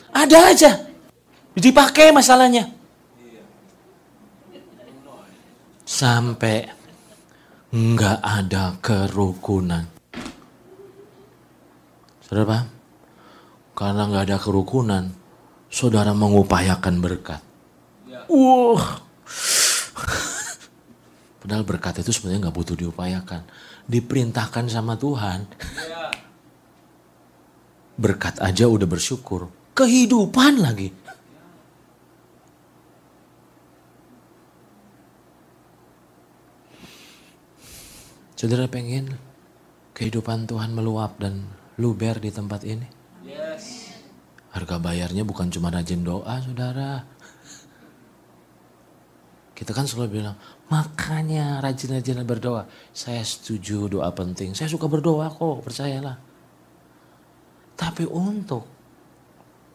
Ada aja. Dipakai masalahnya. Sampai nggak ada kerukunan. Saudara paham? Karena nggak ada kerukunan, saudara mengupayakan berkat. Padahal berkat itu sebenarnya nggak butuh diupayakan. Diperintahkan sama Tuhan. Berkat aja udah bersyukur. Kehidupan lagi. Saudara pengen kehidupan Tuhan meluap dan luber di tempat ini? Yes. Harga bayarnya bukan cuma rajin doa, saudara. Kita kan selalu bilang, makanya rajin-rajin berdoa. Saya setuju, doa penting. Saya suka berdoa kok, percayalah. Tapi untuk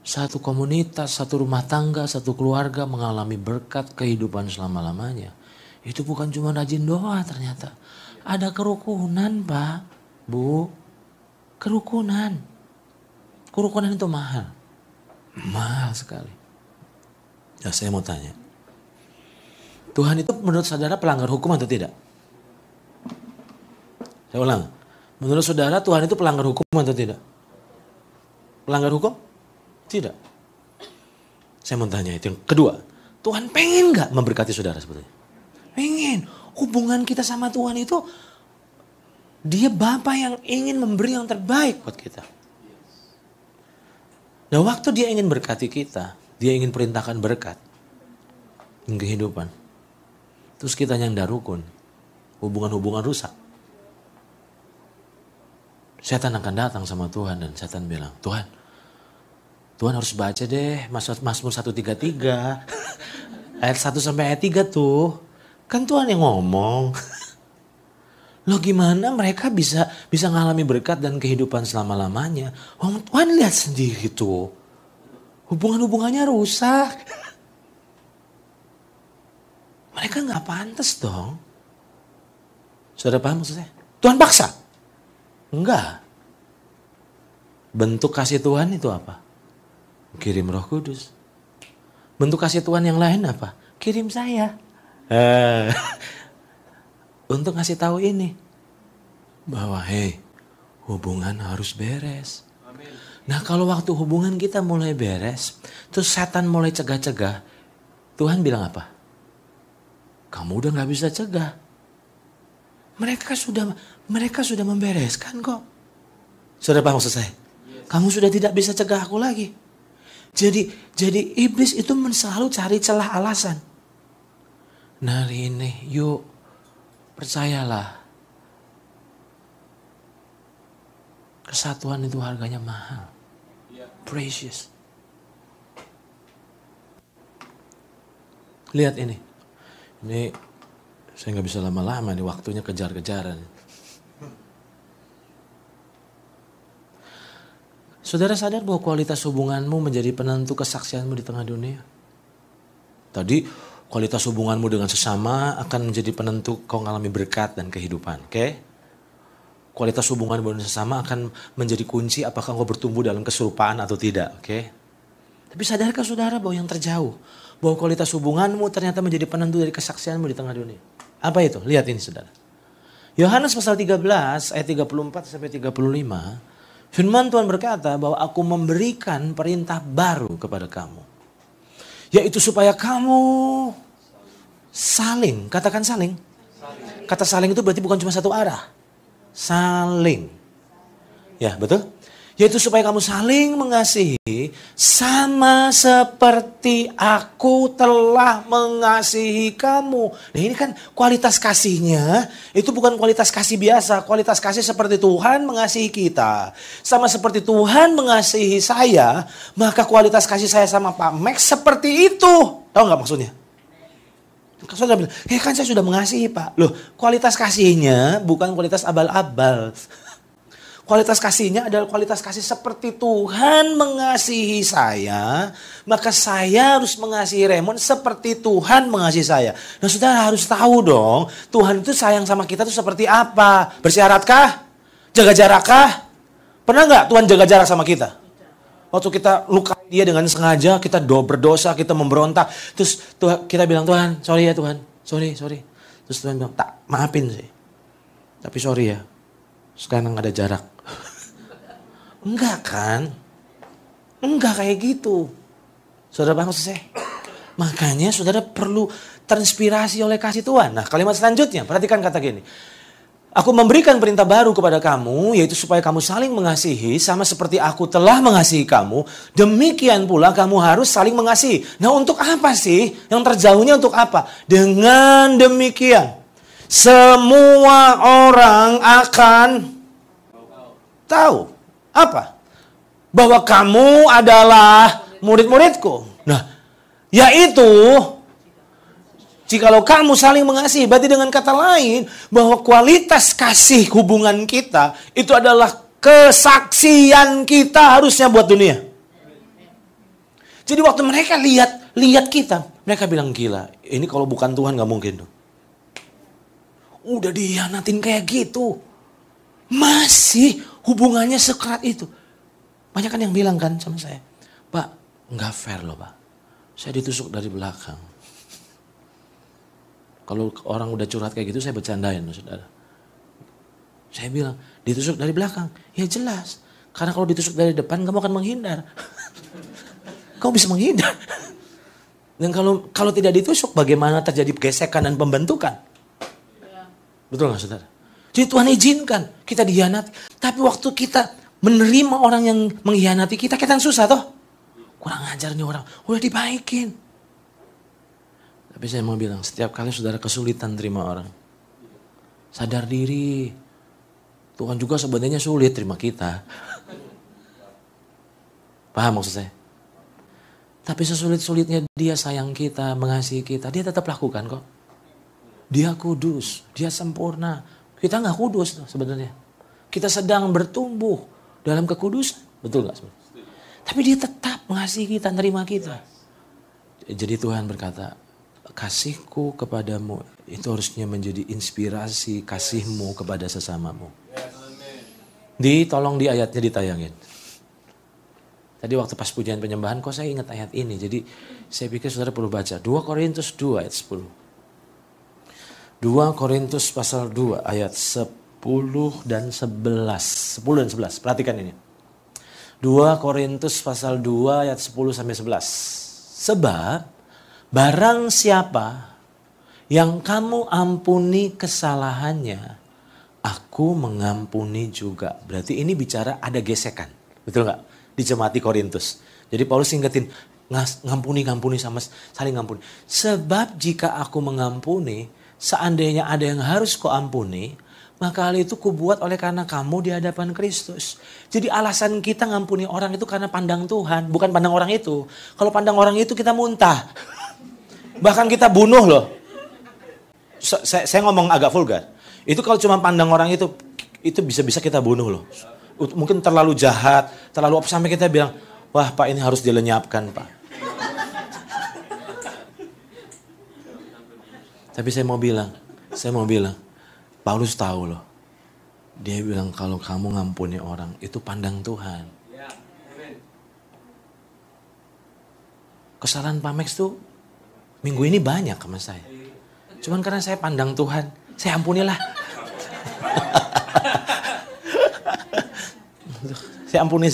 satu komunitas, satu rumah tangga, satu keluarga mengalami berkat kehidupan selama-lamanya, itu bukan cuma rajin doa ternyata. Ada kerukunan, Pak, Bu. Kerukunan. Kerukunan itu mahal. Mahal sekali. Ya, saya mau tanya. Tuhan itu menurut saudara pelanggar hukum atau tidak? Saya ulang. Menurut saudara Tuhan itu pelanggar hukum atau tidak? Pelanggar hukum? Tidak. Saya mau tanya itu. Yang kedua, Tuhan pengen gak memberkati saudara sebetulnya? Pengen. Hubungan kita sama Tuhan itu, Dia Bapa yang ingin memberi yang terbaik buat kita. Nah, waktu Dia ingin berkati kita, Dia ingin perintahkan berkat dan kehidupan. Terus kita nyandar rukun, hubungan-hubungan rusak. Setan akan datang sama Tuhan dan setan bilang, Tuhan harus baca deh Mazmur 133 ayat 1 sampai ayat 3 tuh. Kan Tuhan yang ngomong. Loh, gimana mereka bisa ngalami berkat dan kehidupan selama-lamanya? Oh, Tuhan lihat sendiri tuh. Hubungan-hubungannya rusak. Mereka gak pantas dong. Saudara paham maksudnya? Tuhan paksa? Enggak. Bentuk kasih Tuhan itu apa? Kirim Roh Kudus. Bentuk kasih Tuhan yang lain apa? Kirim saya. Untuk ngasih tahu ini. Bahwa hubungan harus beres. Nah kalau waktu hubungan kita mulai beres, terus setan mulai cegah-cegah, Tuhan bilang apa? Kamu udah gak bisa cegah. Mereka sudah membereskan kok. Saudara paham maksud saya? Kamu sudah tidak bisa cegah aku lagi. Jadi iblis itu selalu cari celah alasan. Nah hari ini yuk percayalah. Kesatuan itu harganya mahal. Precious. Lihat ini. Ini saya gak bisa lama-lama nih, waktunya kejar-kejaran. Saudara sadar bahwa kualitas hubunganmu menjadi penentu kesaksianmu di tengah dunia? Tadi kualitas hubunganmu dengan sesama akan menjadi penentu kau mengalami berkat dan kehidupan. Oke? Kualitas hubunganmu dengan sesama akan menjadi kunci apakah kau bertumbuh dalam keserupaan atau tidak. Oke? Tapi sadarkah saudara bahwa yang terjauh, bahwa kualitas hubunganmu ternyata menjadi penentu dari kesaksianmu di tengah dunia? Apa itu? Lihat ini saudara. Yohanes pasal 13 ayat 34 sampai 35. Firman Tuhan berkata bahwa aku memberikan perintah baru kepada kamu. Yaitu supaya kamu saling. Katakan saling. Kata saling itu berarti bukan cuma satu arah. Saling. Ya betul? Yaitu supaya kamu saling mengasihi sama seperti aku telah mengasihi kamu. Nah ini kan kualitas kasihnya itu bukan kualitas kasih biasa. Kualitas kasih seperti Tuhan mengasihi kita. Sama seperti Tuhan mengasihi saya, maka kualitas kasih saya sama Pak Max seperti itu. Tahu gak maksudnya? Saudara bilang, kan saya sudah mengasihi Pak. Loh, kualitas kasihnya bukan kualitas abal-abal. Kualitas kasihnya adalah kualitas kasih seperti Tuhan mengasihi saya. Maka saya harus mengasihi Raymond seperti Tuhan mengasihi saya. Nah saudara harus tahu dong. Tuhan itu sayang sama kita itu seperti apa? Bersyahatkah? Jaga jarakkah? Pernah gak Tuhan jaga jarak sama kita? Waktu kita luka dia dengan sengaja, kita berdosa, kita memberontak. Terus kita bilang, Tuhan sorry ya Tuhan. Sorry. Terus Tuhan bilang, tak maafin sih. Tapi sorry ya. Sekarang ada jarak. Enggak kan? Enggak kayak gitu. Saudara paham maksud saya? Makanya saudara perlu terinspirasi oleh kasih Tuhan. Nah kalimat selanjutnya, perhatikan kata gini. Aku memberikan perintah baru kepada kamu, yaitu supaya kamu saling mengasihi, sama seperti aku telah mengasihi kamu. Demikian pula kamu harus saling mengasihi. Nah untuk apa sih? Yang terjauhnya untuk apa? Dengan demikian, semua orang akan tahu. Apa? Bahwa kamu adalah murid-muridku. Nah, yaitu jikalau kamu saling mengasihi, berarti dengan kata lain bahwa kualitas kasih hubungan kita itu adalah kesaksian kita harusnya buat dunia. Jadi waktu mereka lihat kita, mereka bilang gila. Ini kalau bukan Tuhan nggak mungkin tuh. Udah dihianatin kayak gitu, masih hubungannya sekerat itu. Banyak kan yang bilang kan sama saya, Pak, nggak fair loh Pak. Saya ditusuk dari belakang. Kalau orang udah curhat kayak gitu saya bercandain saudara. Saya bilang, ditusuk dari belakang. Ya jelas. Karena kalau ditusuk dari depan kamu akan menghindar. Kamu bisa menghindar. Dan kalau tidak ditusuk bagaimana terjadi gesekan dan pembentukan? Betul gak saudara? Jadi Tuhan izinkan kita dihianati. Tapi waktu kita menerima orang yang mengkhianati kita kan susah toh. Kurang ajar nih orang. Udah dibaikin. Tapi saya mau bilang setiap kali saudara kesulitan terima orang. Sadar diri. Tuhan juga sebenarnya sulit terima kita. Paham maksud saya? Tapi sesulit-sulitnya dia sayang kita, mengasihi kita. Dia tetap lakukan kok. Dia kudus. Dia sempurna. Kita gak kudus sebenarnya. Kita sedang bertumbuh dalam kekudusan. Betul gak sebenarnya? Tapi dia tetap mengasihi kita, nerima kita. Jadi Tuhan berkata, kasihku kepadamu itu harusnya menjadi inspirasi kasihmu kepada sesamamu. Tolong di ayatnya ditayangin. Tadi waktu pas pujian penyembahan kok saya ingat ayat ini. Jadi saya pikir saudara perlu baca. 2 Korintus 2 ayat 10. 2 Korintus pasal 2 ayat 10 dan 11. 10 dan 11. Perhatikan ini. 2 Korintus pasal 2 ayat 10 sampai 11. Sebab barang siapa yang kamu ampuni kesalahannya, aku mengampuni juga. Berarti ini bicara ada gesekan. Betul gak? Di jemaat Korintus. Jadi Paulus ingetin, ngampuni sama saling ngampuni. Sebab jika aku mengampuni, seandainya ada yang harus kau ampuni, maka hal itu kubuat oleh karena kamu di hadapan Kristus. Jadi alasan kita ngampuni orang itu karena pandang Tuhan, bukan pandang orang itu. Kalau pandang orang itu kita muntah. Bahkan kita bunuh loh. Saya ngomong agak vulgar. Itu kalau cuma pandang orang itu bisa-bisa kita bunuh loh. Mungkin terlalu jahat, terlalu apa sampai kita bilang, wah Pak ini harus dilenyapkan Pak. Tapi saya mau bilang, Paulus tahu loh. Dia bilang kalau kamu ngampuni orang, itu pandang Tuhan. Kesalahan Pak Max tuh minggu ini banyak sama saya. Cuman karena saya pandang Tuhan, saya ampunilah. Saya ampuni.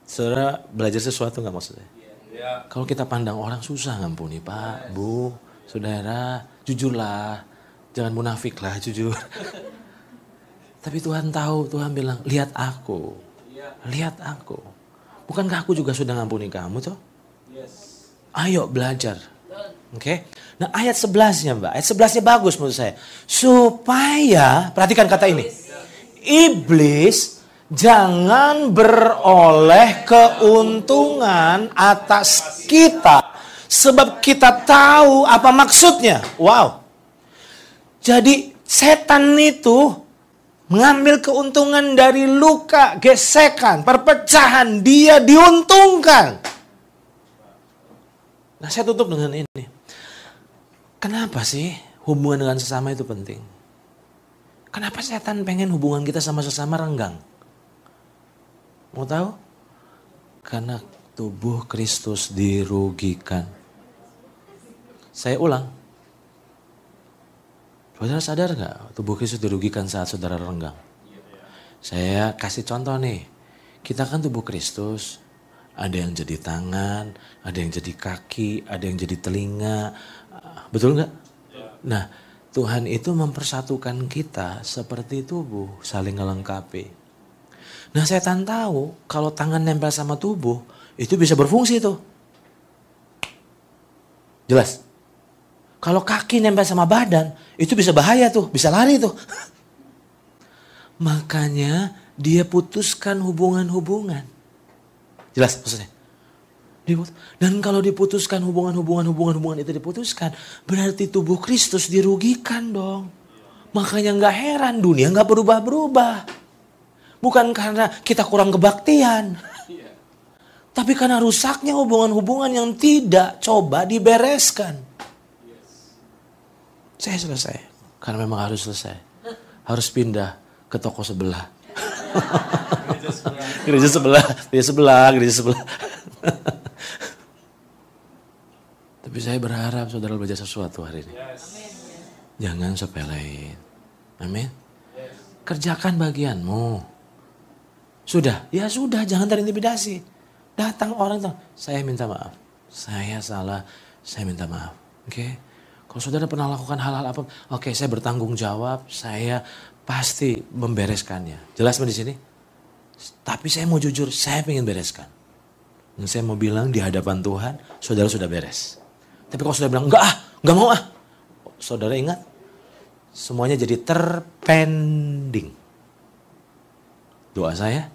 Saudara belajar sesuatu gak maksudnya? Kalau kita pandang orang susah ngampuni Pak, Bu, Saudara, jujurlah. Jangan munafik lah, jujur. Tapi Tuhan tahu, Tuhan bilang, lihat aku. Bukankah aku juga sudah ngampuni kamu toh? Ayo belajar. Oke? Nah ayat 11-nya Mbak, ayat 11-nya bagus menurut saya. Supaya, perhatikan kata ini. Iblis jangan beroleh keuntungan atas kita. Sebab kita tahu apa maksudnya. Wow. Jadi setan itu mengambil keuntungan dari luka, gesekan, perpecahan. Dia diuntungkan. Nah saya tutup dengan ini. Kenapa sih hubungan dengan sesama itu penting? Kenapa setan pengen hubungan kita sama sesama renggang? Mau tahu? Karena tubuh Kristus dirugikan. Saya ulang. Saudara sadar gak tubuh Kristus dirugikan saat saudara renggang? Saya kasih contoh nih. Kita kan tubuh Kristus. Ada yang jadi tangan, ada yang jadi kaki, ada yang jadi telinga. Betul gak? Nah, Tuhan itu mempersatukan kita seperti tubuh, saling melengkapi. Nah setan tahu kalau tangan nempel sama tubuh, itu bisa berfungsi tuh. Jelas? Kalau kaki nempel sama badan, itu bisa bahaya tuh, bisa lari tuh. Makanya dia putuskan hubungan-hubungan. Jelas maksudnya? Dan kalau diputuskan hubungan itu diputuskan, berarti tubuh Kristus dirugikan dong. Makanya gak heran dunia gak berubah-berubah. Bukan karena kita kurang kebaktian. Tapi karena rusaknya hubungan-hubungan yang tidak coba dibereskan. Saya selesai. Karena memang harus selesai. Harus pindah ke toko sebelah. Gereja sebelah. Tapi saya berharap saudara belajar sesuatu hari ini. Jangan sepelein. Amin. Kerjakan bagianmu. Sudah, ya sudah, jangan terintimidasi. Datang orang, saya minta maaf. Saya salah, saya minta maaf. Oke. Kalau saudara pernah lakukan hal-hal apa, oke, saya bertanggung jawab, saya pasti membereskannya. Jelas di sini? Tapi saya mau jujur, saya ingin bereskan. Dan saya mau bilang di hadapan Tuhan, saudara sudah beres. Tapi kalau saudara bilang, enggak mau. Saudara ingat, semuanya jadi terpending. Doa saya,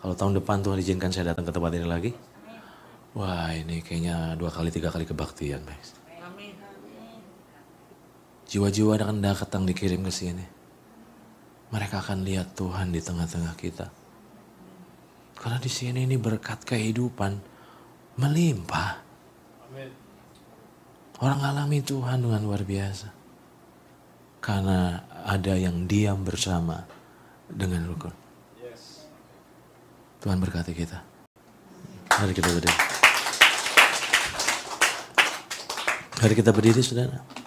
kalau tahun depan Tuhan izinkan saya datang ke tempat ini lagi. Wah ini kayaknya 2 kali 3 kali kebaktian. Jiwa-jiwa akan datang dikirim ke sini. Mereka akan lihat Tuhan di tengah-tengah kita. Karena di sini ini berkat kehidupan melimpah. Orang alami Tuhan dengan luar biasa. Karena ada yang diam bersama dengan rukun. Tuhan berkati kita. Mari kita berdiri. Mari kita berdiri, saudara.